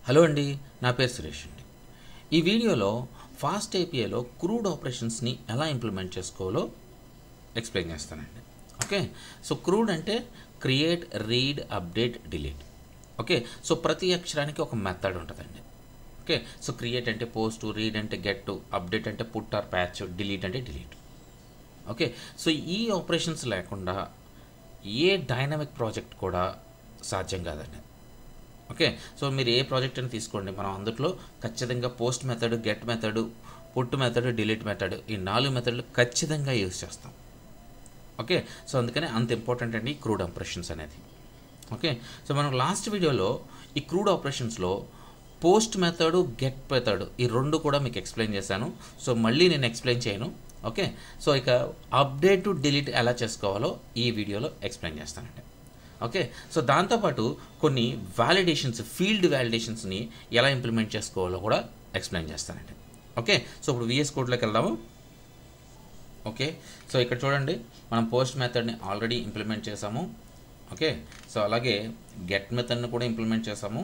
Hello అండి, నా పేరు సురేష్ అండి. ఈ వీడియోలో ఫాస్ట్ ఏపీఐలో క్రూడ్ ఆపరేషన్స్ని ఎలా ఇంప్లిమెంట్ చేసుకోవాలో ఎక్స్ప్లెయిన్ చేస్తానండి. ఓకే, సో క్రూడ్ అంటే create, read, update, delete. Okay, so ప్రతి అక్షరానికి ఒక మెథడ్ ఉంటుందండి. ఓకే, సో క్రియేట్ అంటే పోస్ట్, రీడ్ అంటే గెట్, అప్డేట్ అంటే పుట్ ఆర్ ప్యాచ్, డిలీట్ అంటే డిలీట్. ఓకే, సో ఈ ఆపరేషన్స్ లేకుండా ఏ డైనమిక్ ప్రాజెక్ట్ కూడా సాధ్యం కాదండి. ఓకే, సో మీరు ఏ ప్రాజెక్ట్ అని తీసుకోండి, మనం అందులో ఖచ్చితంగా post method, get method, put method, delete method, ఈ 4 మెథడ్లు ఖచ్చితంగా యూజ్ చేస్తాం. ఓకే, సో అందుకనే అంత ఇంపార్టెంట్ అండి క్రూడ్ ఆపరేషన్స్ అనేది. ఓకే, సో మనం లాస్ట్ వీడియోలో ఈ క్రూడ్ ఆపరేషన్స్లో పోస్ట్ మెథడ్, గెట్ మెథడ్ ఈ రెండు కూడా మీకు ఎక్స్ప్లెయిన్ చేశాను. సో మళ్ళీ నేను ఎక్స్ప్లెయిన్ చేయను. ఓకే, సో ఇక అప్డేట్ టు డిలీట్ ఎలా చేసుకోవాలో ఈ వీడియోలో ఎక్స్ప్లెయిన్ చేస్తానండి. ఓకే, సో దాంతోపాటు కొన్ని వ్యాలిడేషన్స్, ఫీల్డ్ వ్యాలిడేషన్స్ని ఎలా ఇంప్లిమెంట్ చేసుకోవాలో కూడా ఎక్స్ప్లెయిన్ చేస్తానండి. ఓకే, సో ఇప్పుడు విఎస్ కోడ్లోకి వెళ్దాము. ఓకే, సో ఇక్కడ చూడండి, మనం పోస్ట్ మెథడ్ని ఆల్రెడీ ఇంప్లిమెంట్ చేసాము. ఓకే, సో అలాగే గెట్ మెథడ్ని కూడా ఇంప్లిమెంట్ చేసాము.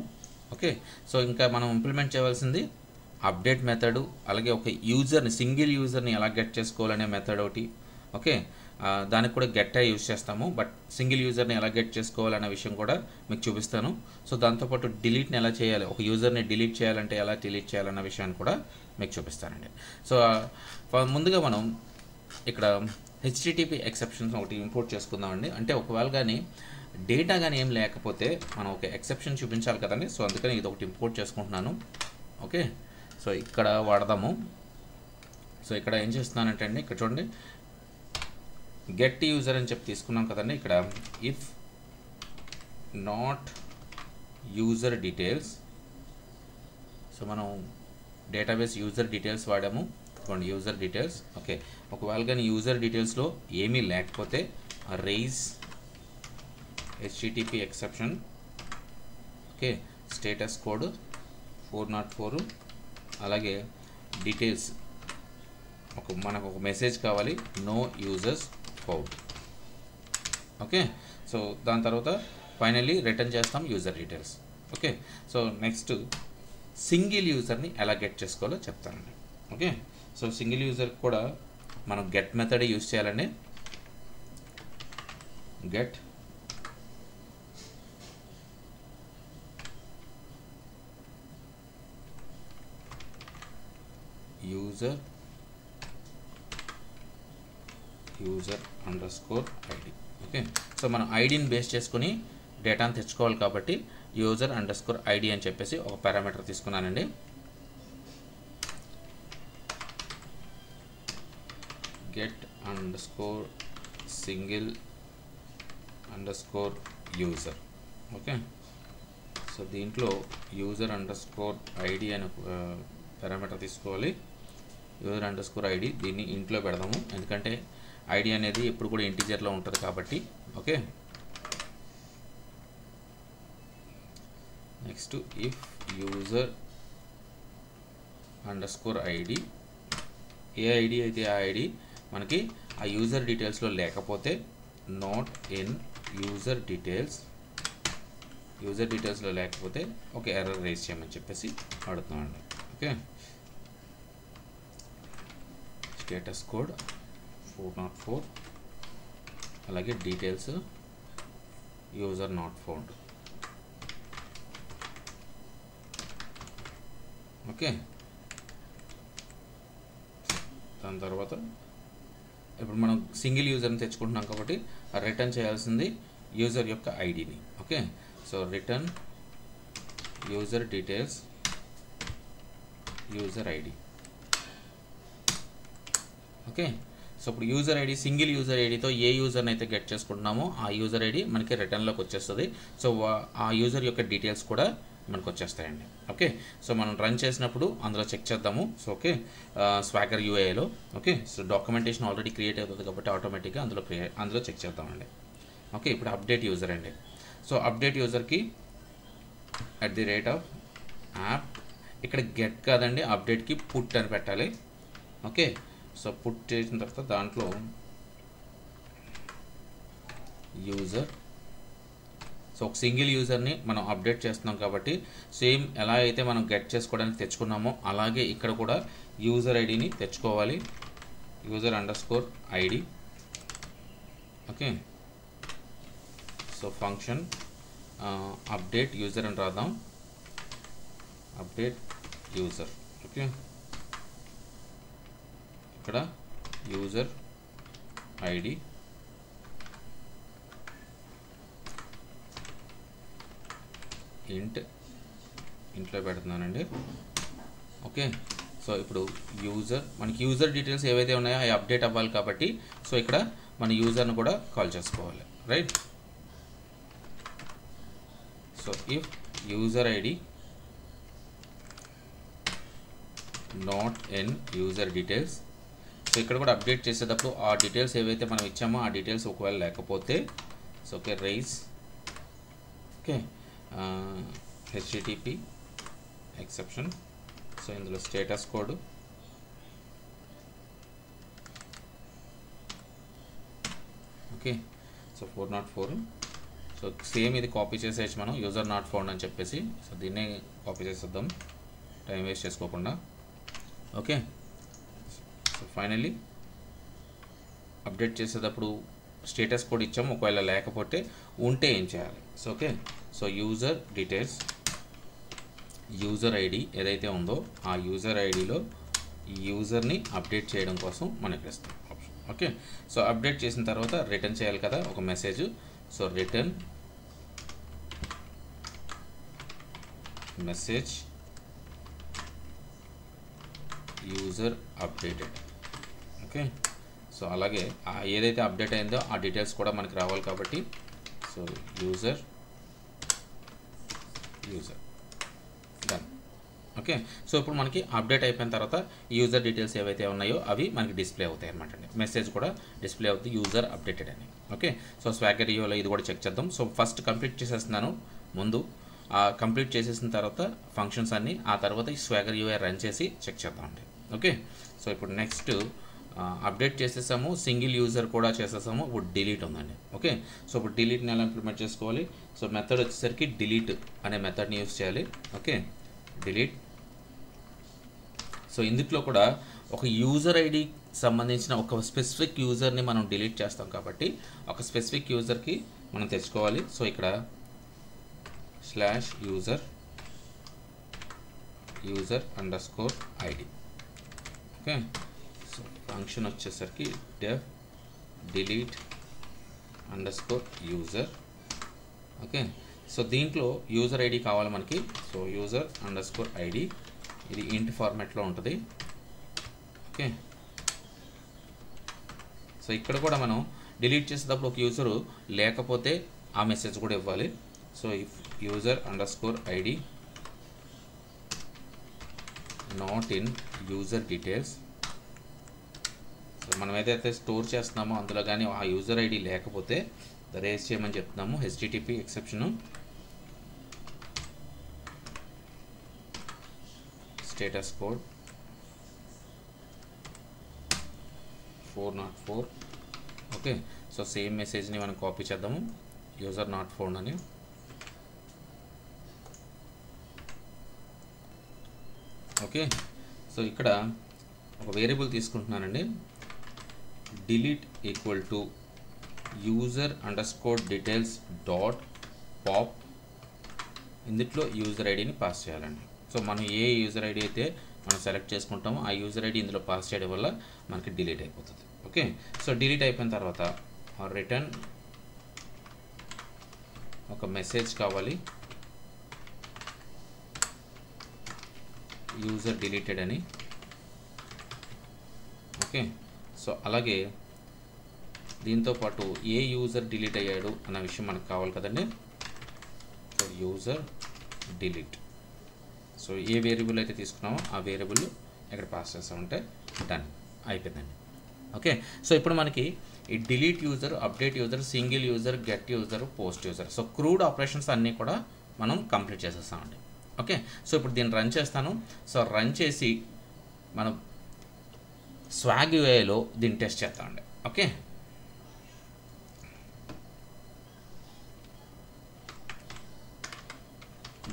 ఓకే, సో ఇంకా మనం ఇంప్లిమెంట్ చేయవలసింది అప్డేట్ మెథడు, అలాగే ఒక యూజర్ని, సింగిల్ యూజర్ని ఎలా గెట్ చేసుకోవాలనే మెథడ్ ఒకటి. ఓకే, దానికి కూడా గెట్ యూజ్ చేస్తాము, బట్ సింగిల్ యూజర్ని ఎలా గెట్ చేసుకోవాలనే విషయం కూడా మీకు చూపిస్తాను. సో దాంతోపాటు డిలీట్ని ఎలా చేయాలి, ఒక యూజర్ని డిలీట్ చేయాలంటే ఎలా డిలీట్ చేయాలన్న విషయాన్ని కూడా మీకు చూపిస్తానండి. సో ముందుగా మనం ఇక్కడ హెచ్టిటిపి ఎక్సెప్షన్స్ ఒకటి ఇంపోర్ట్ చేసుకుందామండి. అంటే ఒకవేళ కానీ డేటా కానీ ఏం లేకపోతే మనం ఒక ఎక్సెప్షన్ చూపించాలి కదండి. సో అందుకని ఇది ఒకటి ఇంపోర్ట్ చేసుకుంటున్నాను. ఓకే, సో ఇక్కడ వాడదాము. సో ఇక్కడ ఏం చేస్తున్నానంటే అండి, ఇక్కడ చూడండి, గెట్ యూజర్ అని చెప్పి తీసుకున్నాం కదండి. ఇక్కడ if not user details, so మనం డేటాబేస్ యూజర్ డీటెయిల్స్ వాడాము. చూడండి, యూజర్ డీటెయిల్స్. ఓకే, ఒకవేళ కానీ యూజర్ డీటెయిల్స్లో ఏమీ లేకపోతే raise HTTP exception. Okay, status code 404, అలాగే డీటెయిల్స్ మనకు ఒక మెసేజ్ కావాలి, no users found. Okay, so దాని తర్వాత ఫైనల్లీ రిటర్న్ చేస్తాం user details. Okay, so next single యూజర్ని ఎలా గెట్ చేసుకోవాలో చెప్తానండి. ఓకే, సో సింగిల్ యూజర్ కూడా మనం గెట్ మెథడ్ యూజ్ చేయాలండి. Get user underscore ID. Okay, so మనం ఐడిని బేస్ చేసుకుని డేటాను తెచ్చుకోవాలి కాబట్టి యూజర్ అండర్స్కోర్ ఐడి అని చెప్పేసి ఒక పారామీటర్ తీసుకున్నానండి. Get underscore single underscore user. Okay, so దీంట్లో యూజర్ అండర్స్కోర్ ఐడి అని పారామీటర్ తీసుకోవాలి. యూజర్ అండర్స్కోర్ ఐడి దీన్ని ఇంట్లో పెడదాము, ఎందుకంటే ఐడి అనేది ఎప్పుడు కూడా ఇంటీజర్లో ఉంటుంది కాబట్టి. Okay, next if user underscore ID, A ID అయితే ఆ ఐడి మనకి ఆ యూజర్ డీటెయిల్స్లో లేకపోతే నాట్ ఇన్ యూజర్ డీటెయిల్స్లో లేకపోతే ఒక ఎర్రర్ రేస్ చేయమని చెప్పేసి అడుగుతున్నామండి. ఓకే, స్టేటస్ కోడ్ 404, అలాగే details user not found. Okay, దాని తర్వాత ఇప్పుడు మనం సింగిల్ యూజర్ని తెచ్చుకుంటున్నాం కాబట్టి రిటర్న్ చేయాల్సింది యూజర్ యొక్క ఐడిని. Okay, so return user details user ID. Okay, so ఇప్పుడు యూజర్ ఐడి, సింగిల్ యూజర్ ఐడితో ఏ యూజర్ని అయితే గెట్ చేసుకుంటున్నామో ఆ యూజర్ ఐడి మనకి రిటర్న్లోకి వచ్చేస్తుంది. సో ఆ యూజర్ యొక్క డీటెయిల్స్ కూడా మనకు వచ్చేస్తాయండి. ఓకే, సో మనం రన్ చేసినప్పుడు అందులో చెక్ చేద్దాము. సో ఓకే, స్వాగర్ యూఐలో. Okay, so documentation already create అవుతుంది కాబట్టి ఆటోమేటిక్గా అందులో చెక్ చేద్దామండి. ఓకే, ఇప్పుడు అప్డేట్ యూజర్ అండి. సో అప్డేట్ యూజర్కి @ యాప్, ఇక్కడ గెట్ కాదండి, అప్డేట్కి పుట్ అని పెట్టాలి. ఓకే, సో పుట్ చేసిన తర్వాత దాంట్లో యూజర్ సో ఒక సింగిల్ యూజర్ని మనం అప్డేట్ చేస్తున్నాం కాబట్టి సేమ్ ఎలా అయితే మనం గెట్ చేసుకోవడానికి తెచ్చుకున్నామో అలాగే ఇక్కడ కూడా యూజర్ ఐడిని తెచ్చుకోవాలి. user_id. Okay, so function update user అని రాద్దాం. Update user. ఓకే, ఇక్కడ యూజర్ ఐడి ఇంట్లో పెడుతున్నానండి. ఓకే, సో ఇప్పుడు మనకి యూజర్ డీటెయిల్స్ ఏవైతే ఉన్నాయో అవి అప్డేట్ అవ్వాలి కాబట్టి సో ఇక్కడ మన యూజర్ను కూడా కాల్ చేసుకోవాలి, right? So if user ID not in user details, so ఇక్కడ కూడా అప్డేట్ చేసేటప్పుడు ఆ డీటెయిల్స్ ఏవైతే మనం ఇచ్చామో ఆ డీటెయిల్స్ ఒకవేళ లేకపోతే so okay raise okay http exception. So ఇందులో status code okay, so 404. So same ఇది కాపీ చేసేసి మనం యూజర్ నాట్ ఫౌండ్ అని చెప్పేసి సో దీన్నే కాపీ చేసేద్దాం టైం వేస్ట్ చేసుకోకుండా. ఓకే, సో ఫైనల్లీ అప్డేట్ చేసేటప్పుడు స్టేటస్ కోడ్ ఇచ్చాము, ఒకవేళ లేకపోతే ఉంటే ఏం చేయాలి? So okay, so user details user ID ఏదైతే ఉందో ఆ యూజర్ ఐడిలో ఈ యూజర్ని అప్డేట్ చేయడం కోసం మనకి ఇస్తాం ఆప్షన్. ఓకే, సో అప్డేట్ చేసిన తర్వాత రిటర్న్ చేయాలి కదా ఒక message. So return message user updated. Okay, so అలాగే ఏదైతే అప్డేట్ అయిందో ఆ డీటెయిల్స్ కూడా మనకి రావాలి కాబట్టి so user done. Okay, so ఇప్పుడు మనకి అప్డేట్ అయిపోయిన తర్వాత యూజర్ డీటెయిల్స్ ఏవైతే ఉన్నాయో అవి మనకి డిస్ప్లే అవుతాయి అనమాట అండి. మెసేజ్ కూడా డిస్ప్లే అవుతుంది యూజర్ అప్డేటెడ్ అని. ఓకే, సో స్వాగర్ యూలో ఇది కూడా చెక్ చేద్దాం. సో ఫస్ట్ కంప్లీట్ చేసేస్తున్నాను ముందు. కంప్లీట్ చేసేసిన తర్వాత ఫంక్షన్స్ అన్నీ ఆ తర్వాత ఈ స్వాగర్ యూఐ రన్ చేసి చెక్ చేద్దామండి. ఓకే, సో ఇప్పుడు నెక్స్ట్ అప్డేట్ చేసేసాము, సింగిల్ యూజర్ కూడా చేసేసాము. ఇప్పుడు డిలీట్ ఉందండి. ఓకే, సో ఇప్పుడు డిలీట్ని ఎలా ఇంప్లిమెంట్ చేసుకోవాలి? సో మెథడ్ వచ్చేసరికి డిలీట్ అనే మెథడ్ని యూజ్ చేయాలి. Okay, delete. సో ఇందులో కూడా ఒక యూజర్ ఐడి సంబంధించిన ఒక స్పెసిఫిక్ యూజర్ని మనం డిలీట్ చేస్తాం కాబట్టి ఒక స్పెసిఫిక్ యూజర్కి మనం తెచ్చుకోవాలి. సో ఇక్కడ /user_id. ఓకే, సో ఫంక్షన్ వచ్చేసరికి def delete _user. Okay, so దీంట్లో యూజర్ ఐడి కావాలి మనకి. సో user_id ఇది ఇంట్ ఫార్మాట్లో ఉంటుంది. ఓకే, సో ఇక్కడ కూడా మనం డిలీట్ చేసేటప్పుడు ఒక యూజరు లేకపోతే ఆ మెసేజ్ కూడా ఇవ్వాలి. So if user_id not in user details, so మనం ఏదైతే స్టోర్ చేస్తున్నామో అందులో కానీ ఆ యూజర్ ఐడి లేకపోతే రేజ్ చేయమని చెప్తున్నాము. http exception status code 404. Okay, so same మెసేజ్ని మనం కాపీ చేద్దాము యూజర్ నాట్ ఫౌండ్ అని. ఓకే, సో ఇక్కడ ఒక వేరియబుల్ తీసుకుంటున్నానండి. Delete equal to user_details dot pop. ఇందులో యూజర్ ఐడిని పాస్ చేయాలండి. సో మనం ఏ యూజర్ ఐడి అయితే మనం సెలెక్ట్ చేసుకుంటామో ఆ యూజర్ ఐడి ఇందులో పాస్ చేయడం వల్ల మనకి డిలీట్ అయిపోతుంది. ఓకే, సో డిలీట్ అయిపోయిన తర్వాత రిటర్న్ ఒక మెసేజ్ కావాలి యూజర్ డిలీటెడ్ అని. ఓకే, సో అలాగే దీంతో పాటు ఏ యూజర్ డిలీట్ అయ్యాడు అన్న విషయం మనకు కావాలి కదండి. సో యూజర్ డిలీట్, సో ఏ వేరియబుల్ అయితే తీసుకున్నామో ఆ వేరియబుల్ ఇక్కడ పాస్ చేస్తామంటే డన్ అయిపోయిందండి. ఓకే, సో ఇప్పుడు మనకి ఈ delete user, update user, single user, get user, post user, so crude operations అన్నీ కూడా మనం కంప్లీట్ చేసేస్తామండి. ఓకే, సో ఇప్పుడు దీన్ని రన్ చేస్తాను. సో రన్ చేసి మనం స్వాగ్ యూఐలో దీన్ని టెస్ట్ చేస్తామండి. Okay,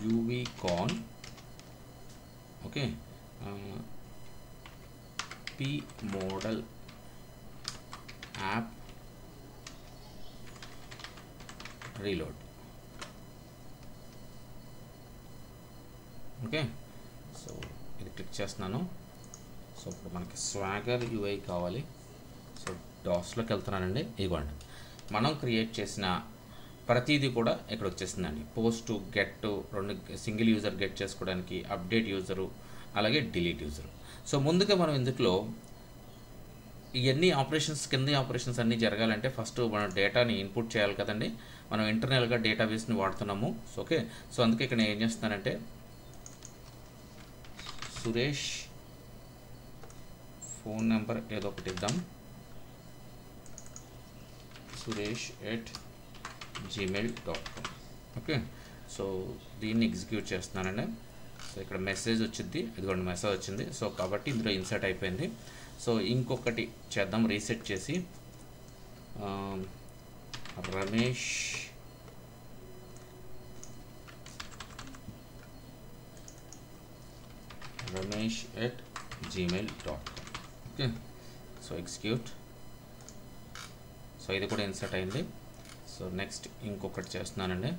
uvcon, okay, p model app reload. Okay, so ఇది క్లిక్ చేస్తున్నాను. సో ఇప్పుడు మనకి స్వాగర్ యూఐ కావాలి. సో డాస్లోకి వెళ్తున్నానండి. ఇదిగోండి, మనం క్రియేట్ చేసిన ప్రతిదీ కూడా ఇక్కడ వచ్చేసిందండి. పోస్ట్, గెట్, రెండు సింగిల్ యూజర్ గెట్ చేసుకోవడానికి, అప్డేట్ యూజరు, అలాగే డిలీట్ యూజరు. సో ముందుగా మనం ఇందులో ఇవన్నీ ఆపరేషన్స్, కింద ఆపరేషన్స్ అన్నీ జరగాలంటే ఫస్ట్ మనం డేటాని ఇన్పుట్ చేయాలి కదండి. మనం ఇంటర్నల్గా డేటాబేస్ని వాడుతున్నాము. సో ఓకే, సో అందుకే ఇక్కడ నేను ఏం చేస్తానంటే సురేష్ ఫోన్ నెంబర్ ఏదో ఒకటి ఇద్దాం, suresh@gmail.com. ఓకే, సో దీన్ని ఎగ్జిక్యూట్ చేస్తున్నానండి. సో ఇక్కడ మెసేజ్ వచ్చింది, ఇదిగోండి మెసేజ్ వచ్చింది. సో కాబట్టి ఇందులో ఇన్సర్ట్ అయిపోయింది. సో ఇంకొకటి చేద్దాం, రీసెట్ చేసి ramesh@gmail.com. Okay, so execute. So ఇది కూడా ఇన్సర్ట్ అయింది. సో నెక్స్ట్ ఇంకొకటి చేస్తున్నానండి,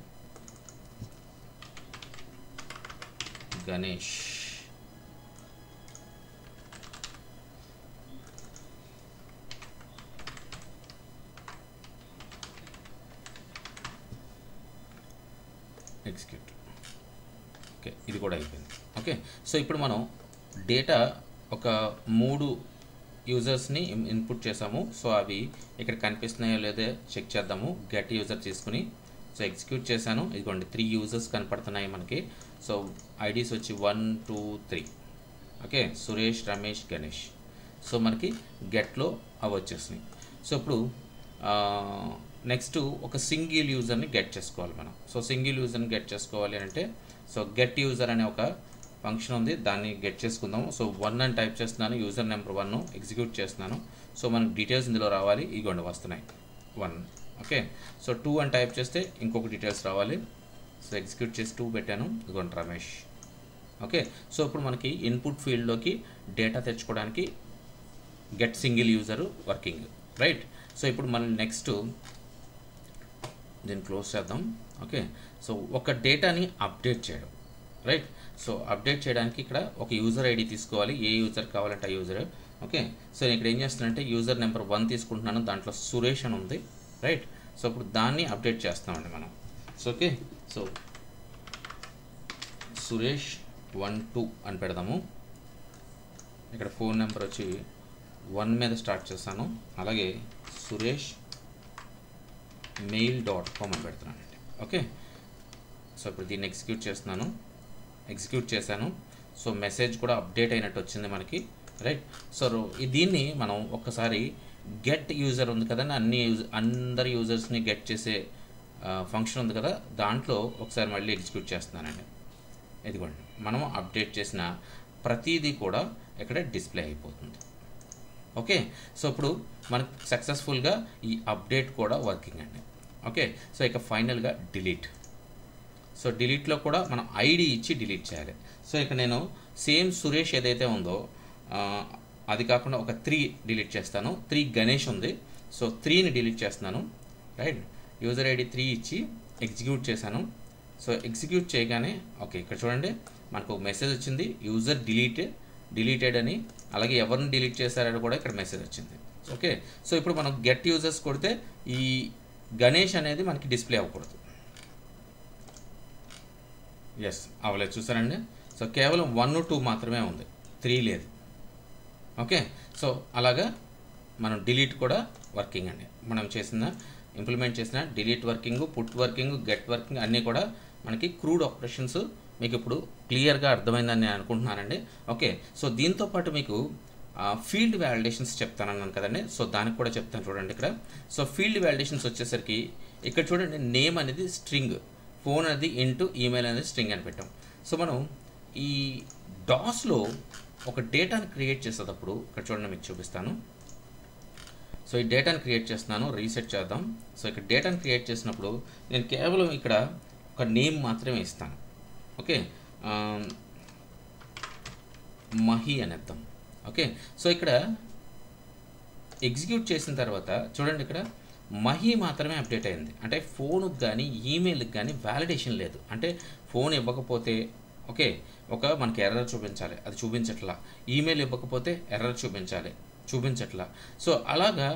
గణేష్. ఎగ్జిక్యూట్. ఓకే, ఇది కూడా అయిపోయింది. ఓకే, సో ఇప్పుడు మనం డేటా ఒక 3 యూజర్స్ని ఇన్పుట్ చేసాము. సో అవి ఇక్కడ కనిపిస్తున్నాయో లేదో చెక్ చేద్దాము. గెట్ యూజర్ తీసుకుని సో ఎగ్జిక్యూట్ చేశాను. ఇదిగోండి 3 యూజర్స్ కనపడుతున్నాయి మనకి. సో ఐడీస్ వచ్చి 1, 2, 3. ఓకే, సురేష్, రమేష్, గణేష్. సో మనకి గెట్లో అవి వచ్చేసినాయి. సో ఇప్పుడు నెక్స్ట్ ఒక సింగిల్ యూజర్ని గెట్ చేసుకోవాలి మనం. సో సింగిల్ యూజర్ని గెట్ చేసుకోవాలి అంటే సో గెట్ యూజర్ అనే ఒక ఫంక్షన్ ఉంది, దాన్ని గెట్ చేసుకుందాము. సో 1 అని టైప్ చేస్తున్నాను, యూజర్ నెంబర్ 1 ఎగ్జిక్యూట్ చేస్తున్నాను. సో మనకు డీటెయిల్స్ ఇందులో రావాలి, ఇగోండి వస్తున్నాయి 1. ఓకే, సో 2 అని టైప్ చేస్తే ఇంకొక డీటెయిల్స్ రావాలి. సో ఎగ్జిక్యూట్ చేసి 2 పెట్టాను, ఇదిగోండి రమేష్. ఓకే, సో ఇప్పుడు మనకి ఇన్పుట్ ఫీల్డ్లోకి డేటా తెచ్చుకోవడానికి get single user working, right. So ఇప్పుడు మనం నెక్స్ట్ దీన్ని క్లోజ్ చేద్దాం. ఓకే, సో ఒక డేటాని అప్డేట్ చేయడం, రైట్. సో అప్డేట్ చేయడానికి ఇక్కడ ఒక యూజర్ ఐడి తీసుకోవాలి, ఏ యూజర్ కావాలంటే ఆ యూజర్. ఓకే, సో నేను ఇక్కడ ఏం చేస్తున్నానంటే యూజర్ నెంబర్ 1 తీసుకుంటున్నాను, దాంట్లో సురేష్ అని ఉంది, రైట్. సో ఇప్పుడు దాన్ని అప్డేట్ చేస్తామండి మనం. సో ఓకే, సో సురేష్ 12 అని పెడదాము. ఇక్కడ ఫోన్ నెంబర్ వచ్చి 1 మీద స్టార్ట్ చేస్తాను, అలాగే సురేష్ mail.com అని పెడుతున్నానండి. ఓకే, సో ఇప్పుడు దీన్ని ఎగ్జిక్యూట్ చేస్తున్నాను, ఎగ్జిక్యూట్ చేశాను. సో మెసేజ్ కూడా అప్డేట్ అయినట్టు వచ్చింది మనకి, రైట్. సో దీన్ని మనం ఒక్కసారి గెట్ యూజర్ ఉంది కదండి, అందరి యూజర్స్ని గెట్ చేసే ఫంక్షన్ ఉంది కదా, దాంట్లో ఒకసారి మళ్ళీ ఎగ్జిక్యూట్ చేస్తున్నానండి. ఇదిగోండి, మనం అప్డేట్ చేసిన ప్రతిదీ కూడా ఇక్కడ డిస్ప్లే అయిపోతుంది. ఓకే, సో ఇప్పుడు మనకు సక్సెస్ఫుల్గా ఈ అప్డేట్ కూడా వర్కింగ్ అండి. ఓకే, సో ఇక ఫైనల్గా డిలీట్. సో డిలీట్లో కూడా మనం ఐడి ఇచ్చి డిలీట్ చేయాలి. సో ఇక నేను సేమ్ సురేష్ ఏదైతే ఉందో అది కాకుండా ఒక 3 డిలీట్ చేస్తాను. 3 గణేష్ ఉంది, సో 3ని డిలీట్ చేస్తున్నాను, రైట్. యూజర్ ఐడి 3 ఇచ్చి ఎగ్జిక్యూట్ చేశాను. సో ఎగ్జిక్యూట్ చేయగానే ఓకే, ఇక్కడ చూడండి మనకు మెసేజ్ వచ్చింది, యూజర్ డిలీటెడ్ అని, అలాగే ఎవరిని డిలీట్ చేశారని కూడా ఇక్కడ మెసేజ్ వచ్చింది. ఓకే, సో ఇప్పుడు మనం గెట్ యూజర్స్ కొడితే ఈ గణేష్ అనేది మనకి డిస్ప్లే అవ్వకూడదు. ఎస్, అవ్వలేదు, చూసారండి. సో కేవలం 1, 2 మాత్రమే ఉంది, 3 లేదు. ఓకే, సో అలాగా మనం డిలీట్ కూడా వర్కింగ్ అండి. మనం ఇంప్లిమెంట్ చేసిన delete working, put working, get working అన్నీ కూడా మనకి క్రూడ్ ఆపరేషన్స్ మీకు ఇప్పుడు క్లియర్గా అర్థమైందని నేను అనుకుంటున్నానండి. ఓకే, సో దీంతో పాటు మీకు ఫీల్డ్ వ్యాలిడేషన్స్ చెప్తానన్నాను కదండి, సో దానికి కూడా చెప్తాను చూడండి ఇక్కడ. సో ఫీల్డ్ వ్యాలిడేషన్స్ వచ్చేసరికి ఇక్కడ చూడండి, నేమ్ అనేది స్ట్రింగ్, ఫోన్ అనేది ఇంటూ ఈమెయిల్ అనేది స్ట్రింగ్ అని పెట్టాం. సో మనం ఈ డాస్లో ఒక డేటాను క్రియేట్ చేసేటప్పుడు ఇక్కడ చూడండి మీకు చూపిస్తాను. సో ఈ డేటాను క్రియేట్ చేస్తున్నాను, రీసెట్ చేద్దాం. సో ఇక్కడ డేటాను క్రియేట్ చేసినప్పుడు నేను కేవలం ఇక్కడ ఒక నేమ్ మాత్రమే ఇస్తాను. ఓకే, మహి అనేద్దాం. ఓకే, సో ఇక్కడ ఎగ్జిక్యూట్ చేసిన తర్వాత చూడండి, ఇక్కడ మహి మాత్రమే అప్డేట్ అయింది. అంటే ఫోన్కి కానీ ఈమెయిల్కి కానీ వ్యాలిడేషన్ లేదు. అంటే ఫోన్ ఇవ్వకపోతే ఓకే మనకి ఎర్రర్ చూపించాలి, అది చూపించట్లా. ఈమెయిల్ ఇవ్వకపోతే ఎర్రర్ చూపించట్లా. సో అలాగా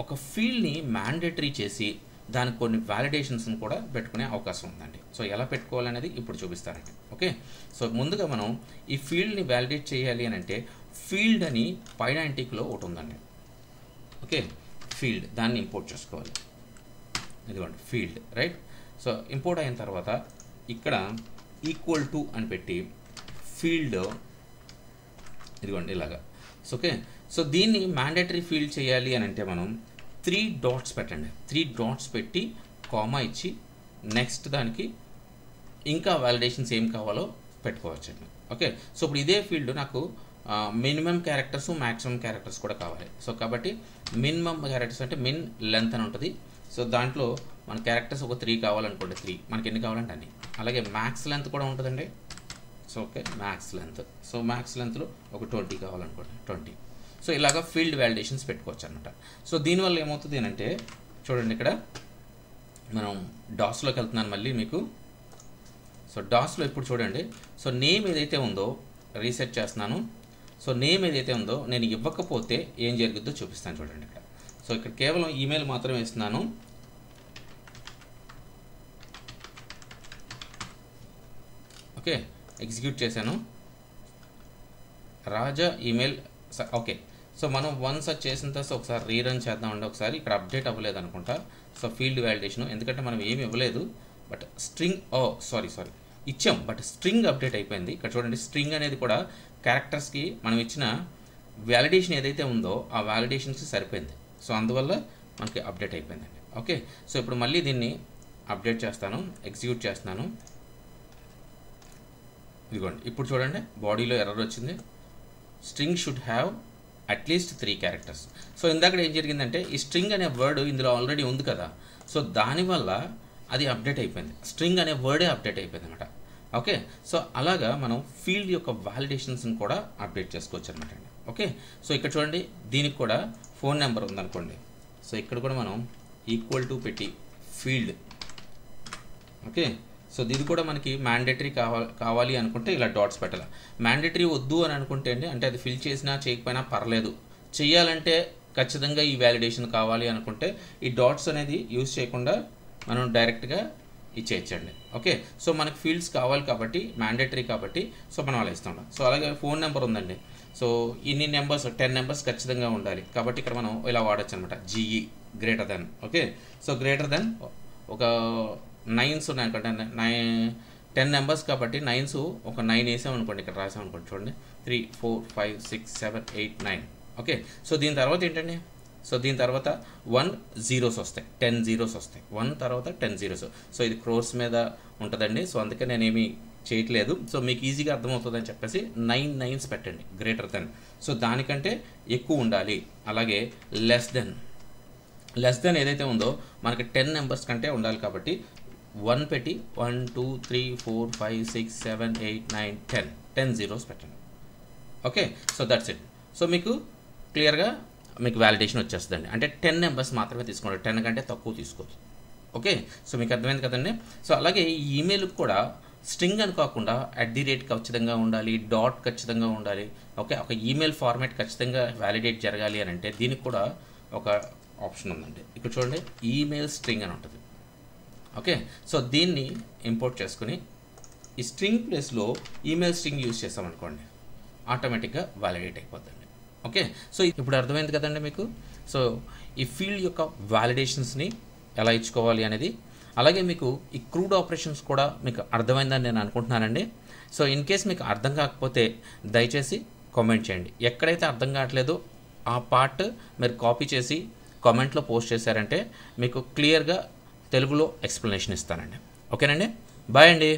ఒక ఫీల్డ్ని మ్యాండేటరీ చేసి దానికి కొన్ని వ్యాలిడేషన్స్ని కూడా పెట్టుకునే అవకాశం ఉందండి. సో ఎలా పెట్టుకోవాలనేది ఇప్పుడు చూపిస్తానండి. ఓకే, సో ముందుగా మనం ఈ ఫీల్డ్ని వ్యాలిడేట్ చేయాలి అని అంటే ఫీల్డ్ అని పైనాంటిక్లో ఒకటి ఉందండి. ఓకే, ఫీల్డ్ దాన్ని ఇంపోర్ట్ చేసుకోవాలి. ఇదిగోండి ఫీల్డ్, రైట్. సో ఇంపోర్ట్ అయిన తర్వాత ఇక్కడ ఈక్వల్ టు అని పెట్టి ఫీల్డ్ ఇదిగోండి ఇలాగా. సో ఓకే, సో దీన్ని మ్యాండేటరీ ఫీల్డ్ చేయాలి అని అంటే మనం 3 డాట్స్ పెట్టండి. 3 డాట్స్ పెట్టి కామా ఇచ్చి నెక్స్ట్ దానికి ఇంకా వ్యాలిడేషన్స్ ఏం కావాలో పెట్టుకోవచ్చండి. ఓకే, సో ఇప్పుడు ఇదే ఫీల్డ్ నాకు మినిమం క్యారెక్టర్స్ మ్యాక్సిమం క్యారెక్టర్స్ కూడా కావాలి. సో కాబట్టి మినిమం క్యారెక్టర్స్ అంటే మిన్ లెంత్ అని ఉంటుంది. సో దాంట్లో మన క్యారెక్టర్స్ ఒక 3 కావాలనుకోండి, 3 మనకి ఎన్ని కావాలంటే అన్ని. అలాగే మ్యాక్స్ లెంత్ కూడా ఉంటుందండి. So okay, max length, so max లెంత్లో ఒక 20 కావాలనుకోండి, 20. సో ఇలాగా ఫీల్డ్ వ్యాలిడేషన్స్ పెట్టుకోవచ్చు అనమాట. సో దీనివల్ల ఏమవుతుంది అని అంటే చూడండి, ఇక్కడ మనం డాస్లోకి వెళ్తున్నాను మళ్ళీ మీకు. సో డాస్లో ఇప్పుడు చూడండి, సో నేమ్ ఏదైతే ఉందో రీసెట్ చేస్తున్నాను. సో నేమ్ ఏదైతే ఉందో నేను ఇవ్వకపోతే ఏం జరుగుద్దో చూపిస్తాను చూడండి ఇక్కడ. సో ఇక్కడ కేవలం ఈమెయిల్ మాత్రమే ఇస్తున్నాను. ఓకే, ఎగ్జిక్యూట్ చేశాను. రాజా ఈమెయిల్. ఓకే, సో మనం వన్స్ అది చేసిన తర్వాత ఒకసారి రీరన్ చేద్దామండి. ఒకసారి ఇక్కడ అప్డేట్ అవ్వలేదు అనుకుంటా. సో ఫీల్డ్ వ్యాలిడేషన్, ఎందుకంటే మనం ఏమి ఇవ్వలేదు, బట్ స్ట్రింగ్ సారీ ఇచ్చాం, బట్ స్ట్రింగ్ అప్డేట్ అయిపోయింది. ఇక్కడ చూడండి, స్ట్రింగ్ అనేది కూడా క్యారెక్టర్స్కి మనం ఇచ్చిన వ్యాలిడేషన్ ఏదైతే ఉందో ఆ వ్యాలిడేషన్స్కి సరిపోయింది. సో అందువల్ల మనకి అప్డేట్ అయిపోయిందండి. ఓకే, సో ఇప్పుడు మళ్ళీ దీన్ని అప్డేట్ చేస్తాను, ఎగ్జిక్యూట్ చేస్తున్నాను. ఇదిగోండి ఇప్పుడు చూడండి, బాడీలో ఎర్రర్ వచ్చింది. String should have at least 3 characters. So ఇందాక ఏం జరిగిందంటే ఈ స్ట్రింగ్ అనే వర్డ్ ఇందులో ఆల్రెడీ ఉంది కదా, సో దానివల్ల అది అప్డేట్ అయిపోయింది. స్ట్రింగ్ అనే వర్డే అప్డేట్ అయిపోయింది అనమాట. ఓకే, సో అలాగా మనం ఫీల్డ్ యొక్క వ్యాలిడేషన్స్ని కూడా అప్డేట్ చేసుకోవచ్చు అనమాట అండి. ఓకే, సో ఇక్కడ చూడండి, దీనికి కూడా ఫోన్ నెంబర్ ఉందనుకోండి. సో ఇక్కడ కూడా మనం ఈక్వల్ టు పెట్టి ఫీల్డ్. ఓకే, సో ఇది కూడా మనకి మ్యాండేటరీ కావాలి అనుకుంటే ఇలా డాట్స్ పెట్టాలి. మ్యాండేటరీ వద్దు అని అనుకుంటే అండి, అంటే అది ఫిల్ చేసినా చేయకపోయినా పర్లేదు, చేయాలంటే ఖచ్చితంగా ఈ వ్యాలిడేషన్ కావాలి అనుకుంటే ఈ డాట్స్ అనేది యూజ్ చేయకుండా మనం డైరెక్ట్గా ఇచ్చేయచ్చండి. ఓకే, సో మనకి ఫీల్డ్స్ కావాలి కాబట్టి మ్యాండేటరీ కాబట్టి సో మనం అలా ఇస్తాం. సో అలాగే ఫోన్ నెంబర్ ఉందండి. సో ఇన్ని నెంబర్స్ 10 నెంబర్స్ ఖచ్చితంగా ఉండాలి కాబట్టి ఇక్కడ మనం ఇలా వాడచ్చు అనమాట. GE greater than. Okay, so greater than ఒక 9s ఉన్నాయి అనుకోండి, 10 నెంబర్స్ కాబట్టి 9s ఒక 9 వేసామనుకోండి, ఇక్కడ రాసామనుకోండి. చూడండి 3 4 5 6 7 8 9. ఓకే, సో దీని తర్వాత ఏంటండి, సో దీని తర్వాత 1 zeros వస్తాయి, 10 zeros వస్తాయి, 1 తర్వాత 10 zeros. సో ఇది క్రోర్స్ మీద ఉంటుందండి. సో అందుకే నేనేమి చేయట్లేదు. సో మీకు ఈజీగా అర్థమవుతుందని చెప్పేసి 9 9s పెట్టండి, గ్రేటర్ దెన్. సో దానికంటే ఎక్కువ ఉండాలి. అలాగే లెస్ దెన్ ఏదైతే ఉందో మనకి 10 నెంబర్స్ కంటే ఉండాలి కాబట్టి 1 పెట్టి 1 2 3 4 5 6 7 8 9 10 zeros పెట్టండి. Okay, so that's it. So మీకు క్లియర్గా మీకు వ్యాలిడేషన్ వచ్చేస్తుందండి. అంటే 10 నెంబర్స్ మాత్రమే తీసుకోండి, 10 కంటే తక్కువ తీసుకోవచ్చు. ఓకే, సో మీకు అర్థమైంది కదండి. సో అలాగే ఈ ఈమెయిల్కి కూడా స్ట్రింగ్ అని కాకుండా @ ఖచ్చితంగా ఉండాలి, డాట్ ఖచ్చితంగా ఉండాలి. ఓకే, ఒక ఈమెయిల్ ఫార్మాట్ ఖచ్చితంగా వ్యాలిడేట్ జరగాలి అని అంటే దీనికి కూడా ఒక ఆప్షన్ ఉందండి. ఇక్కడ చూడండి, ఈమెయిల్ స్ట్రింగ్ అని ఉంటుంది. ఓకే, సో దీన్ని ఇంపోర్ట్ చేసుకుని ఈ స్ట్రింగ్ ప్లేస్లో ఈమెయిల్ స్ట్రింగ్ యూజ్ చేసామనుకోండి, ఆటోమేటిక్గా వ్యాలిడేట్ అయిపోతుంది. ఓకే, సో ఇప్పుడు అర్థమైంది కదండి మీకు. సో ఈ ఫీల్డ్ యొక్క వ్యాలిడేషన్స్ని ఎలా ఇచ్చుకోవాలి అనేది, అలాగే మీకు ఈ క్రూడ్ ఆపరేషన్స్ కూడా మీకు అర్థమైందని నేను అనుకుంటున్నానండి. సో ఇన్ కేస్ మీకు అర్థం కాకపోతే దయచేసి కామెంట్ చేయండి. ఎక్కడైతే అర్థం కావట్లేదో ఆ పార్ట్ మీరు కాపీ చేసి కామెంట్లో పోస్ట్ చేశారంటే మీకు క్లియర్గా తెలుగులో ఎక్స్ప్లెనేషన్ ఇస్తానండి. ఓకేనండి, బాయ్ అండి.